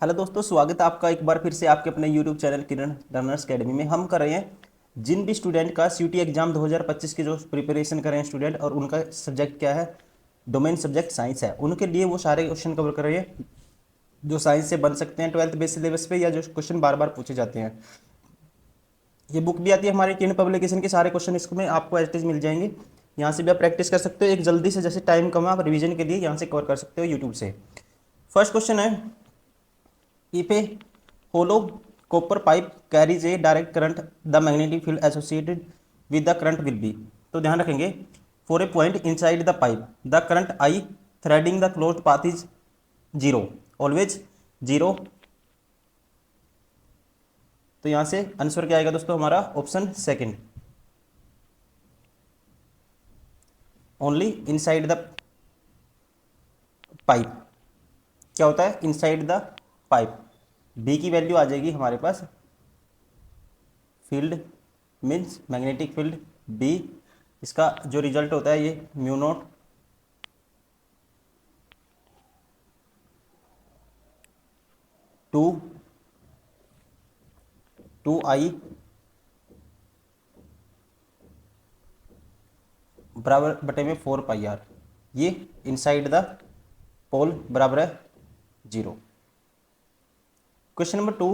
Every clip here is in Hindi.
हेलो दोस्तों, स्वागत है आपका एक बार फिर से आपके अपने यूट्यूब चैनल किरण लर्नर्स अकेडमी में। हम कर रहे हैं जिन भी स्टूडेंट का सीयूटी एग्जाम 2025 की जो प्रिपरेशन कर रहे हैं स्टूडेंट, और उनका सब्जेक्ट क्या है, डोमेन सब्जेक्ट साइंस है, उनके लिए वो सारे क्वेश्चन कवर कर रहे हैं जो साइंस से बन सकते हैं 12th बेस सिलेबस पे, या जो क्वेश्चन बार बार पूछे जाते हैं। ये बुक भी आती है हमारे किरण पब्लिकेशन के, सारे क्वेश्चन इसमें आपको एज इट इज मिल जाएंगे। यहाँ से भी आप प्रैक्टिस कर सकते हो, एक जल्दी से, जैसे टाइम कम है आप रिविजन के लिए यहाँ से कवर कर सकते हो यूट्यूब से। फर्स्ट क्वेश्चन है, if a hollow copper pipe carries a direct current, the magnetic field associated with the current will be। तो ध्यान रखेंगे, for a point inside the pipe the current I threading the closed path is zero, always zero। तो यहां से आंसर क्या आएगा दोस्तों हमारा, option second, only inside the pipe. क्या होता है इनसाइड द पाइप, बी की वैल्यू आ जाएगी हमारे पास, field means magnetic field B, इसका जो रिजल्ट होता है ये म्यू नॉट टू आई बराबर बटे में 4 पाई आर, ये इनसाइड द पोल बराबर है 0। Question number 2,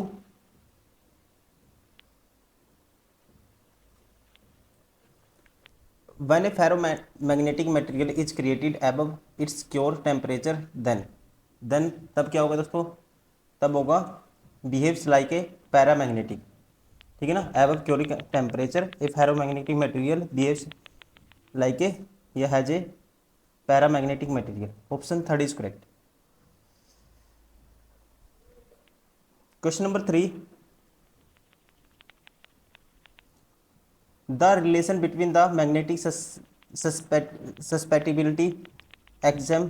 when a ferromagnetic material is created above its pure temperature then तब क्या होगा दोस्तों, तब होगा behaves like a paramagnetic, ठीक है ना। above pure temperature a ferromagnetic material behaves like a, यह has a paramagnetic material, option third is correct. Question number 3, the relation between the magnetic susceptibility XM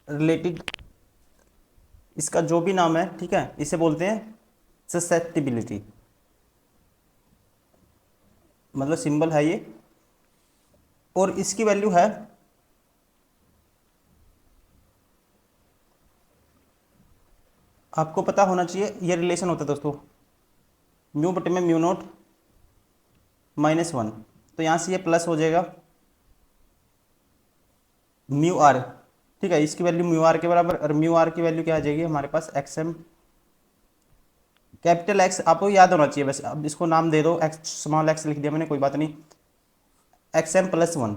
related, इसका जो भी नाम है, ठीक है, इसे बोलते हैं ससेप्टिबिलिटी, मतलब सिंबल है ये, और इसकी वैल्यू है आपको पता होना चाहिए। ये रिलेशन होता है दोस्तों म्यू बटे में म्यू नॉट -1, तो यहाँ से ये प्लस हो जाएगा म्यू आर, ठीक है, इसकी वैल्यू म्यू आर के बराबर, और म्यू आर की वैल्यू क्या आ जाएगी हमारे पास एक्सएम कैपिटल एक्स, आपको याद होना चाहिए बस, अब इसको नाम दे दो, एक्स स्मॉल एक्स लिख दिया मैंने, कोई बात नहीं, एक्सएम +1,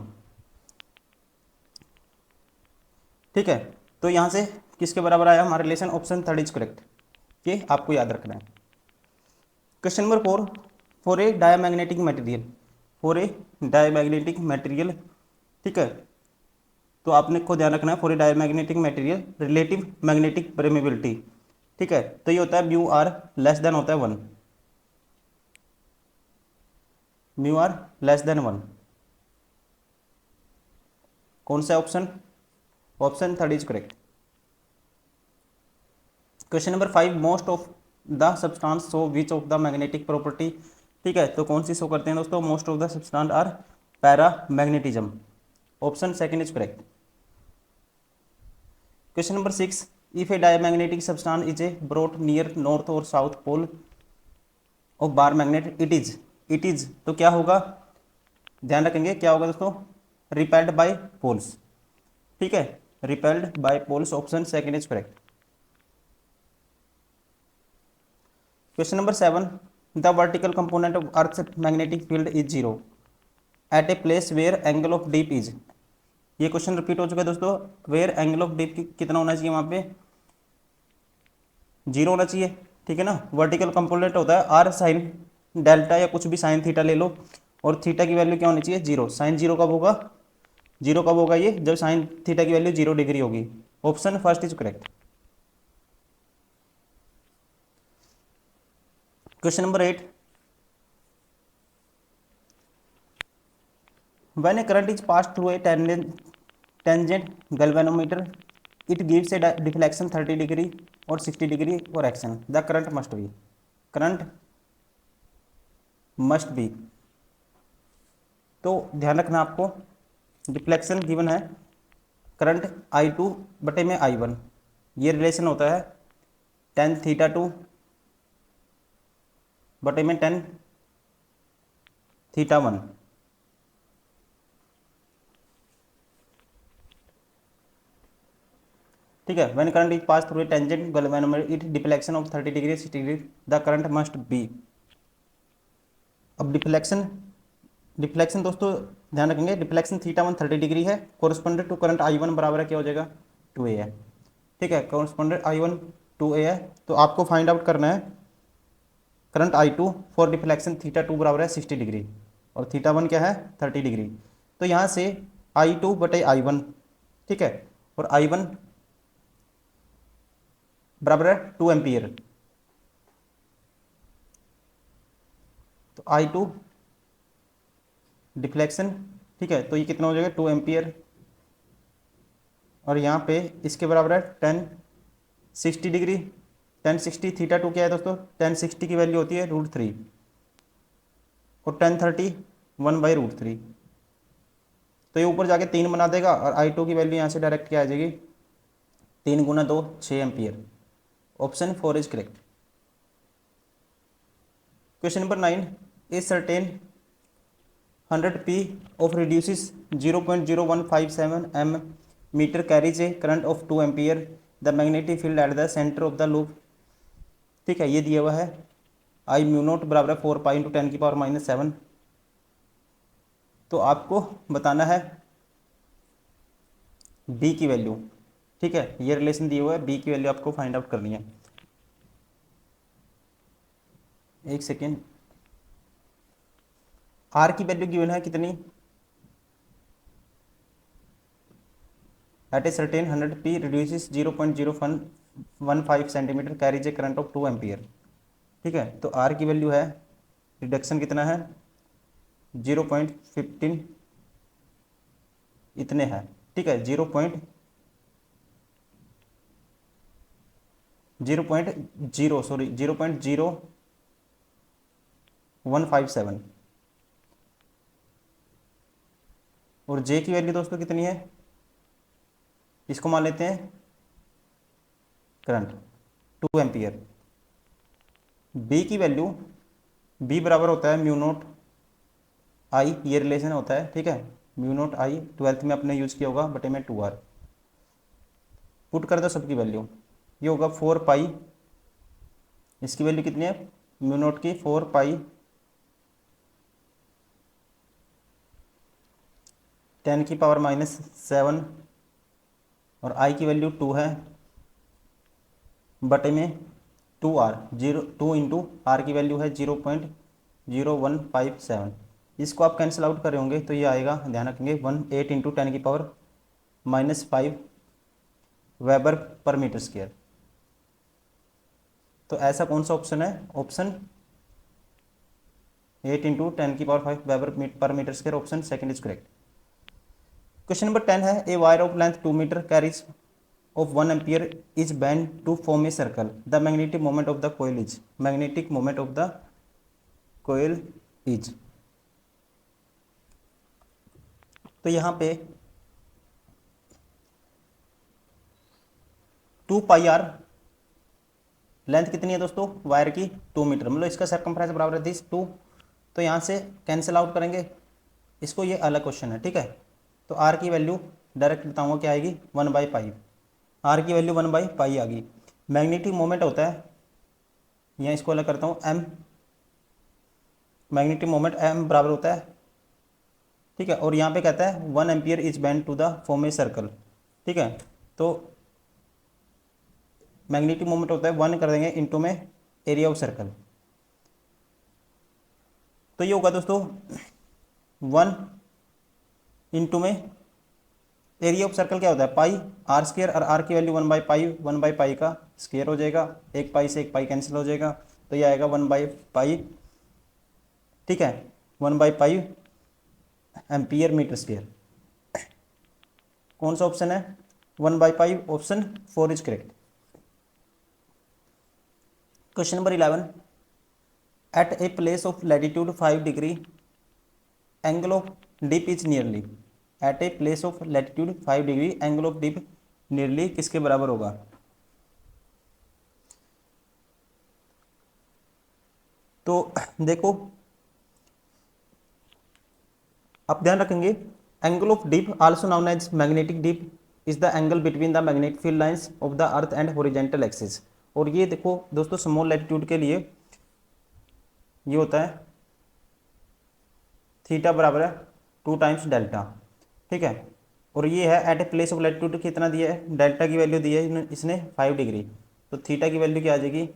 ठीक है। तो यहाँ से किसके बराबर आया हमारा relation, option third is correct, ये आपको याद रखना है। Question number 4, for a diamagnetic material, for a diamagnetic material, ठीक है, तो आपने को ध्यान रखना है, for a diamagnetic material relative magnetic permeability, ठीक है, तो ये होता है म्यू आर लेस देन होता है 1, म्यू आर लेस देन 1, कौन सा option, option third is correct. Question number 5, most of the substance show which of the magnetic property, ठीक है, तो कौन सी शो करते हैं दोस्तों, most of the substance are paramagnetism, option second is correct. Question number 6, if a diamagnetic substance is a brought near north or south pole of bar magnet it is, तो क्या होगा, ध्यान रखेंगे क्या होगा दोस्तों, रिपेल्ड बाय पोल्स, ठीक है, repelled by poles, option second is correct. Question number 7, the vertical component of earth magnetic field is 0 at a place where angle of dip is, ये क्वेश्चन रिपीट हो चुका है दोस्तों, वेयर एंगल ऑफ डीप कितना होना चाहिए, वहां पे 0 होना चाहिए, ठीक है ना। वर्टिकल कंपोनेंट होता है आर साइन डेल्टा, या कुछ भी साइन थीटा ले लो, और थीटा की वैल्यू क्या होनी चाहिए 0, साइन 0 कब होगा, 0 कब होगा ये, जब साइन थीटा की वैल्यू 0 डिग्री होगी, option first is correct. Question number 8, when a current is passed through a tangent galvanometer it gives a deflection 30 degree or 60 degree for action, the current must be, तो ध्यान रखना आपको, डिफ्लेक्शन गिवन है करंट I2 बटे में I1, ये रिलेशन होता है tan θ2 बटे में tan θ1। ठीक है, when current is pass through a tangent galvanometer it deflection of 30 degree 60 degree the current must be. अब डिफ्लेक्शन दोस्तों ध्यान रखेंगे, डिफ्लेक्शन θ1 30 डिग्री है, कोरस्पोंडेड टू करंट I1 बराबर है क्या हो जाएगा 2A है। ठीक है, कोरस्पोंडेड I1 2A है। तो आपको फाइंड आउट करना है करंट I2 फॉर डिफ्लेक्शन θ2 बराबर है 60 डिग्री और θ1 क्या है 30 डिग्री। तो यहाँ से I2 बटे I1, ठीक है, और I1 बराबर है 2 एम्पियर। तो I2 डिफ्लेक्शन, ठीक है, तो ये कितना हो जाएगा 2 एम्पियर और यहाँ पे इसके बराबर है tan 60 डिग्री। tan 60 θ2 क्या है दोस्तों, tan 60 की वैल्यू होती है √3 और tan 30 1/√3। तो ये ऊपर जाके 3 बना देगा और I2 की वैल्यू यहाँ से डायरेक्ट क्या आ जाएगी 3 गुना 2 6 ampere. Option 4 is correct. Question number 9, A certain 100p of reduces 0.0157 m meter carries a current of 2 ampere the magnetic field at the center of the loop। ठीक है, ये दिया हुआ है I म्यू नोट बराबर है 4 पाई इंटू 10 की पावर -7। तो आपको बताना है b की वैल्यू। ठीक है, ये रिलेशन दिया हुआ है, b की वैल्यू आपको फाइंड आउट करनी है। एक सेकेंड, r की वैल्यू गिवन है कितनी, at a certain 100p reduces 0.015 centimetre carries a current of 2 ampere. ठीक है, तो r की वैल्यू है, रिडक्शन कितना है 0.15 इतने है। ठीक है, 0.0 सॉरी 0.0157 और j की वैल्यू दोस्तों कितनी है, इसको मान लेते हैं करंट 2 एम्पियर। b की वैल्यू b बराबर होता है म्यू नोट I, ये रिलेशन होता है। ठीक है, म्यू नोट I 12th में आपने यूज़ किया होगा बटे में 2r। पुट कर दो सबकी वैल्यू, ये होगा 4 पाई, इसकी वैल्यू कितनी है म्यू नोट की 4 पाई 10 की पावर -7 और I की वैल्यू 2 है बटे में 2r, 2 इंटू आर की वैल्यू है 0.0157। इसको आप कैंसिल आउट कर रहे होंगे तो ये आएगा, ध्यान रखेंगे 18 इंटू 10 की power -5 weber per metre square. तो ऐसा कौन सा ऑप्शन है, ऑप्शन 8 इंटू 10 की power 5 weber per metre square, option second is correct. Question number 10 है, a wire of length 2 metre carries of 1 ampere is bent to form a circle, the magnetic moment of the coil is, magnetic moment of the coil is। तो यहाँ पे 2 पाई आर लेंथ कितनी है दोस्तों वायर की 2 मीटर, मतलब इसका सर्कमफ्रेंस बराबर है दिस 2। तो यहाँ से कैंसिल आउट करेंगे इसको, ये अलग क्वेश्चन है। ठीक है, तो आर की वैल्यू डायरेक्ट बताऊंगा क्या आएगी 1/पाई, आर की वैल्यू 1/पाई आ गई। मैग्नेटिक मोमेंट होता है, यहाँ इसको अलग करता हूँ एम, मैग्नेटिक मोमेंट एम बराबर होता है। ठीक है, और यहाँ पे कहता है 1 ampere is bend to the form a circle. ठीक है, तो मैग्नेटिक मोमेंट होता है 1 कर देंगे इंटू में एरिया ऑफ सर्कल। तो ये होगा दोस्तों 1 इंटू में एरिया ऑफ सर्कल क्या होता है पाई आर स्क्वायर, और आर की वैल्यू 1/पाई का स्क्वायर हो जाएगा, एक पाई से एक पाई कैंसिल हो जाएगा, तो ये आएगा 1/पाई। ठीक है, 1/पाई एम्पियर मीटर स्क्वायर। कौन सा ऑप्शन है 1/पाई, option 4 is correct. Question number 11, at a place of latitude 5 degree angle of dip is nearly, at a place of latitude 5 degree angle of dip nearly किसके बराबर होगा। तो देखो आप ध्यान रखेंगे, angle of dip also known as magnetic dip is the angle between the magnetic field lines of the earth and horizontal axis. और ये देखो दोस्तों स्मॉल लैटिट्यूड के लिए ये होता है थीटा बराबर है 2 टाइम्स डेल्टा, ठीक है। और ये है at a place of latitude कितना दिया है, डेल्टा की वैल्यू दी है इसने 5 डिग्री, तो थीटा की वैल्यू क्या आ जाएगी,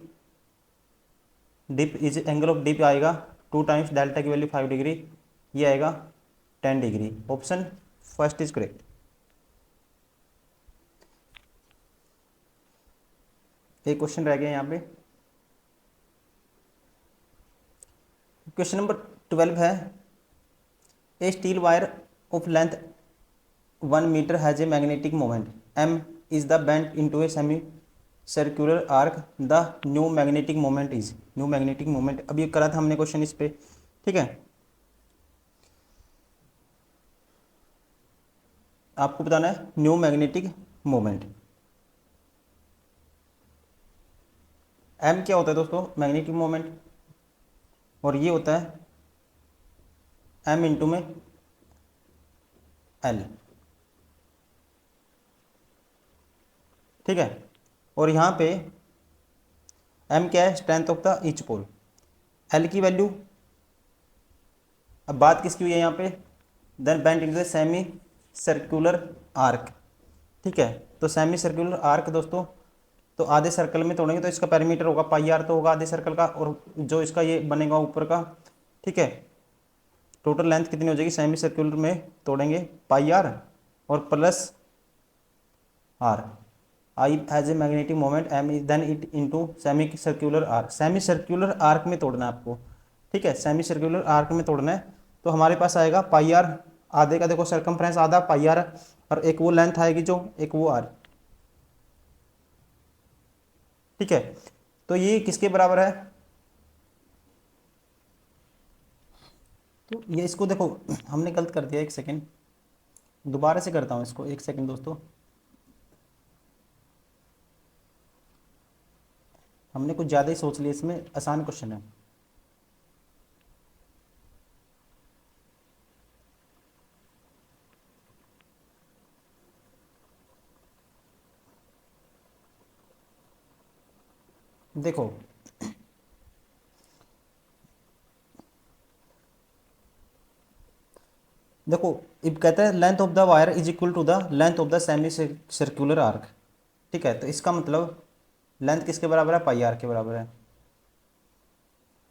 dip is angle of dip आएगा 2 टाइम्स डेल्टा की वैल्यू 5 डिग्री, ये आएगा 10 degree. Option first is correct. एक क्वेश्चन रह गया यहाँ पे, क्वेश्चन नंबर 12 है, a steel wire of length 1 metre has a magnetic moment m is the bent into a semi circular arc, the new magnetic moment is, new magnetic moment अभी करा था हमने क्वेश्चन इस पे, ठीक है। आपको बताना है न्यू मैग्नेटिक मोमेंट। m क्या होता है दोस्तों, मैग्नेटिक मोमेंट, और ये होता है m इंटू में l, ठीक है। और यहाँ पे m क्या है, strength of the each pole, l की वैल्यू, अब बात किसकी हुई है यहाँ पे, then bent into semi circular arc, ठीक है। तो सेमी सर्कुलर आर्क दोस्तों, तो आधे सर्कल में तोड़ेंगे तो इसका पैरामीटर होगा पाई आर, तो होगा आधे सर्कल का, और जो इसका ये बनेगा ऊपर का, ठीक है, टोटल लेंथ कितनी हो जाएगी, सेमी सर्कुलर में तोड़ेंगे पाई आर और plus r, I has a magnetic moment M is then it into semi circular arc, semi circular arc में तोड़ना है आपको, ठीक है, सेमी सर्कुलर आर्क में तोड़ना है। तो हमारे पास आएगा पाई आर, आधे का देखो सर्कमफ्रेंस आधा पाई आर, और एक वो लेंथ आएगी जो, एक वो आर, ठीक है। तो ये किसके बराबर है, तो ये इसको देखो हमने गलत कर दिया, एक सेकेंड दोबारा से करता हूँ इसको, एक सेकेंड दोस्तों, हमने कुछ ज़्यादा ही सोच लिया, इसमें आसान क्वेश्चन है। देखो देखो अब कहता है length of the wire is equal to the length of the semi circular arc, ठीक है। तो इसका मतलब लेंथ किसके बराबर है, पाई आर के बराबर है।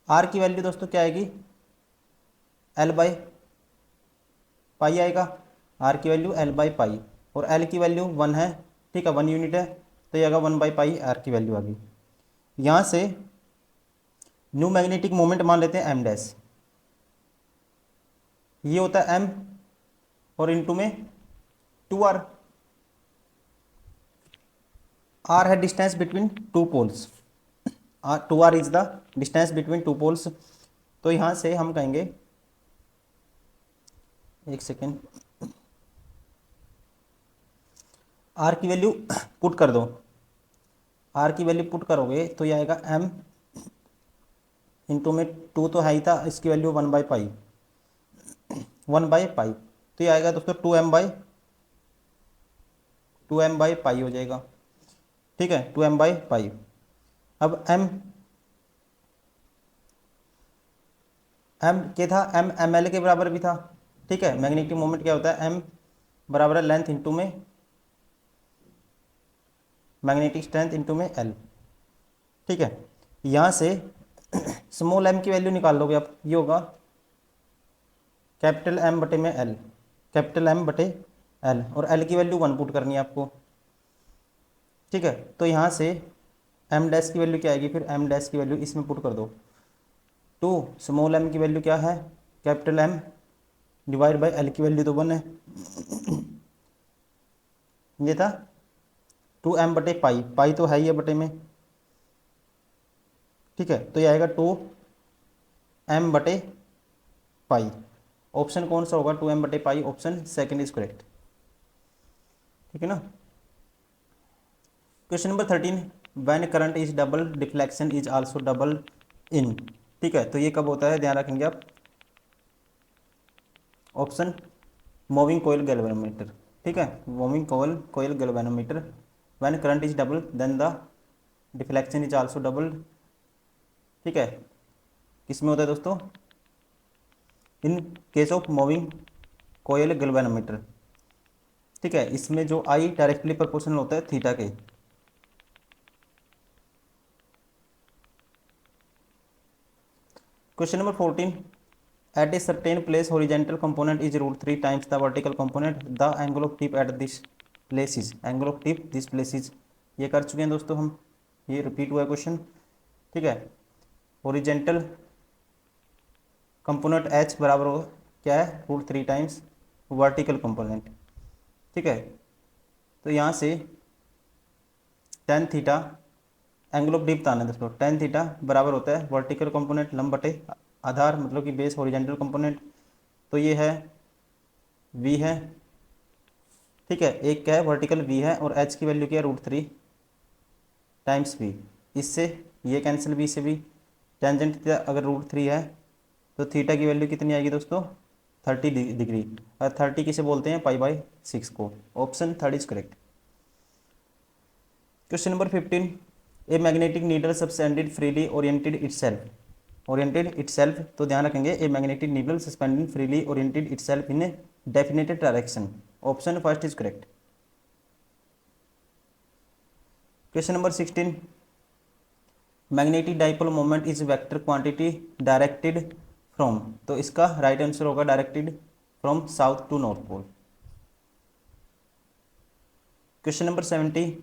आर की वैल्यू दोस्तों क्या आएगी, एल बाई पाई आएगा, आर की वैल्यू एल बाई पाई, और एल की वैल्यू 1 है, ठीक है, 1 यूनिट है, तो ये आएगा 1 बाई पाई, आर की वैल्यू आ गई। यहाँ से न्यू मैग्नेटिक मोमेंट मान लेते हैं एम डैश, ये होता है एम और इनटू में 2r, आर है distance between two poles, or 2r is the distance between two poles. तो यहाँ से हम कहेंगे, एक सेकेंड, आर की वैल्यू पुट कर दो, आर की वैल्यू पुट करोगे तो ये आएगा m इंटू में 2 तो है ही था, इसकी value 1 by pi, 1 by pi, तो ये आएगा दोस्तों 2m बाई पाई हो जाएगा, ठीक है, 2m बाई पाई। अब m क्या था, m ml के बराबर भी था, ठीक है। मैग्नेटिक मोमेंट क्या होता है, m बराबर है लेंथ इंटू में मैग्नेटिक स्ट्रेंथ इंटू में l, ठीक है। यहाँ से स्मॉल m की वैल्यू निकाल लोगे आप, ये होगा कैपिटल M बटे में l, कैपिटल M बटे l, और l की वैल्यू 1 पुट करनी है आपको, ठीक है। तो यहाँ से m डैश की वैल्यू क्या आएगी, फिर m डैश की वैल्यू इसमें पुट कर दो, तो स्मॉल m की वैल्यू क्या है, capital M divide by l की वैल्यू तो 1 है, ये था 2m बटे पाई, पाई तो है ही है बटे में, ठीक है। तो ये आएगा 2m बटे पाई, ऑप्शन कौन सा होगा, 2m बटे पाई, ऑप्शन सेकंड इज करेक्ट, ठीक है ना। Question number 13, when current is double deflection is also double in ठीक है, तो ये कब होता है ध्यान रखेंगे आप, ऑप्शन मूविंग कोयल गैल्वेनोमीटर। ठीक है, moving coil galvanometer, when current is double then the deflection is also double. ठीक है, किस में होता है दोस्तों, in case of moving coil galvanometer. ठीक है, इसमें जो आई डायरेक्टली प्रोपोर्शनल होता है थीटा के। Question number 14, at a certain place horizontal component is √3 times the vertical component, the angle of tip at this places, angle of tip this places. ये कर चुके हैं दोस्तों हम, ये रिपीट हुआ है क्वेश्चन। ठीक है, हॉरिजेंटल कंपोनेंट एच बराबर हो क्या है, √3 टाइम्स वर्टिकल कंपोनेंट। ठीक है, तो यहाँ से tan theta angle of dip बताना है दोस्तों, टेन थीटा बराबर होता है वर्टिकल कंपोनेंट लंब बटे आधार, मतलब कि बेस हॉरिजेंटल कंपोनेंट। तो ये है v है। ठीक है, एक क्या है वर्टिकल v है और h की वैल्यू क्या है √3 टाइम्स v। इससे ये कैंसिल v से भी, टेंजेंट थीटा अगर √3 है तो थीटा की वैल्यू कितनी आएगी दोस्तों, 30 डिग्री। और 30 किसे बोलते हैं, π/6 को। Option third is correct. Question number 15, a magnetic needle suspended freely oriented itself, तो ध्यान रखेंगे, a magnetic needle suspended freely oriented itself in a definite direction. Option first is correct. Question number 16, magnetic dipole moment is vector quantity directed from, तो इसका राइट आंसर होगा directed from south to north pole. Question number 70,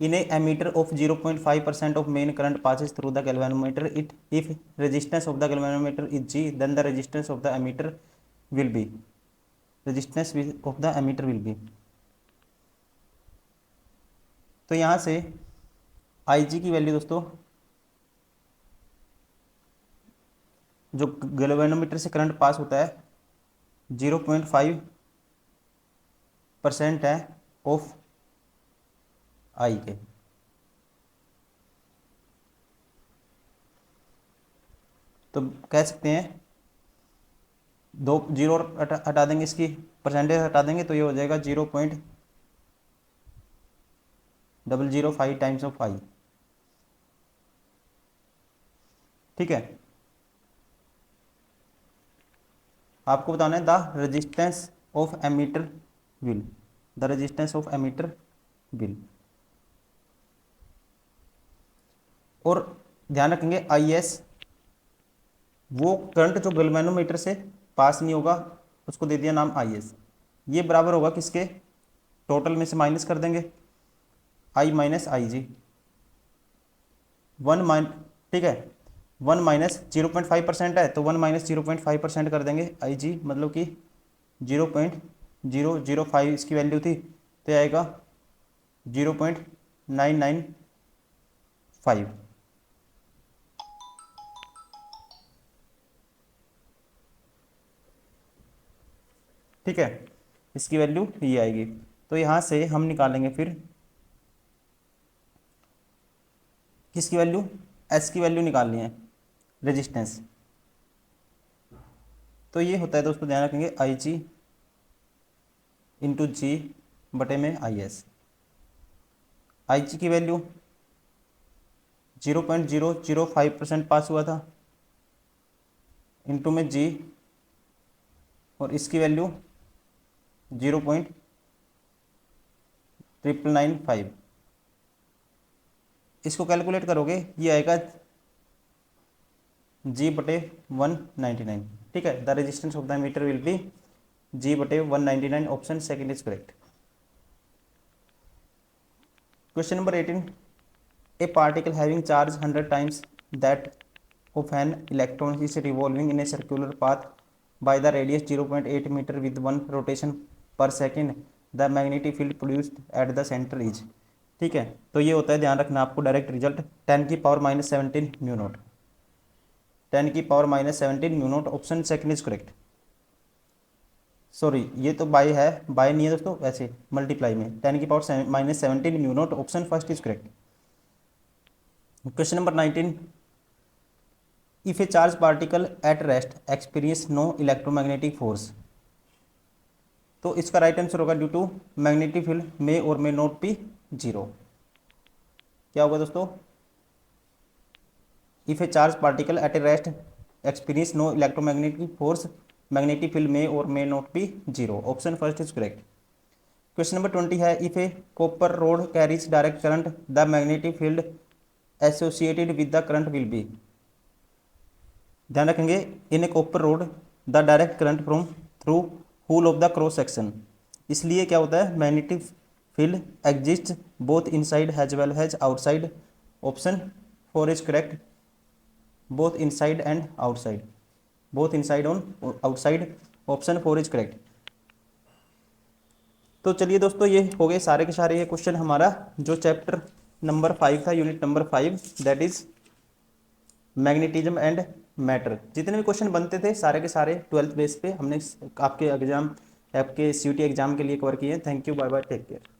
in a emitter of 0.5% of main current passes through the galvanometer, it if resistance of the galvanometer is G, then the resistance of the emitter will be, तो यहाँ से IG की वैल्यू दोस्तों, जो गैल्वेनोमीटर से करंट पास होता है 0.5% है ऑफ आई के। तो कह सकते हैं दो जीरो हटा देंगे, इसकी परसेंटेज हटा देंगे तो ये हो जाएगा 0.005 टाइम्स ऑफ आई। ठीक है, आपको बताना है the resistance of ammeter will, the resistance of ammeter will. और ध्यान रखेंगे आई एस, वो करंट जो गैल्वेनोमीटर से पास नहीं होगा उसको दे दिया नाम आई एस। ये बराबर होगा किसके, टोटल में से माइनस कर देंगे आई माइनस आई जी, ठीक है, 1 माइनस 0.5% है तो 1 माइनस 0.5% कर देंगे आई जी, मतलब कि 0.005 इसकी वैल्यू थी, तो आएगा 0.995। ठीक है, इसकी वैल्यू ये आएगी। तो यहाँ से हम निकालेंगे फिर किसकी वैल्यू, एस की वैल्यू निकालनी है, रेजिस्टेंस। तो ये होता है दोस्तों, ध्यान रखेंगे आई जी इंटू जी बटे में आई एस। आई जी की वैल्यू 0.005% पास हुआ था, इंटू में जी, और इसकी वैल्यू 0.995। इसको कैलकुलेट करोगे ये आएगा जी बटे 199। ठीक है, the resistance of the meter will be G बटे 199। Option second is correct. Question number 18, a particle having charge 100 times that of an electron is revolving in a circular path by the radius 0.8 meter with 1 rotation per second, the magnetic field produced at the center is। ठीक है, तो ये होता है, ध्यान रखना आपको, direct result 10⁻⁻17 mu not, 10⁻⁻17 mu naught. Option second is correct. Sorry, ये तो बाय है, बाय नहीं है दोस्तों, ऐसे मल्टीप्लाई में 10⁻⁻17 mu naught. Option first is correct. Question number 19, if a charge particle at rest experience no electromagnetic force, तो इसका राइट आंसर होगा due to magnetic field may or may not be zero. क्या होगा दोस्तों? If a charge particle at a rest experience no electromagnetic force, magnetic field may or may not be zero. Option first is correct. Question number 20 है, if A copper rod carries direct current the magnetic field associated with the current will be. ध्यान रखेंगे, in a copper rod the direct current from through whole of the cross section. इसलिए क्या होता है, magnetic field exist both inside as well as outside. Option four is correct, both inside and outside, both inside on outside. Option four is correct. तो चलिए दोस्तों, ये हो गए सारे के सारे ये क्वेश्चन हमारा जो चैप्टर नंबर 5 था, unit number 5, that is magnetism and matter. जितने भी क्वेश्चन बनते थे सारे के सारे 12th बेस पे हमने आपके एग्जाम, आपके CUET एग्जाम के लिए कवर किए। Thank you, bye bye, take care.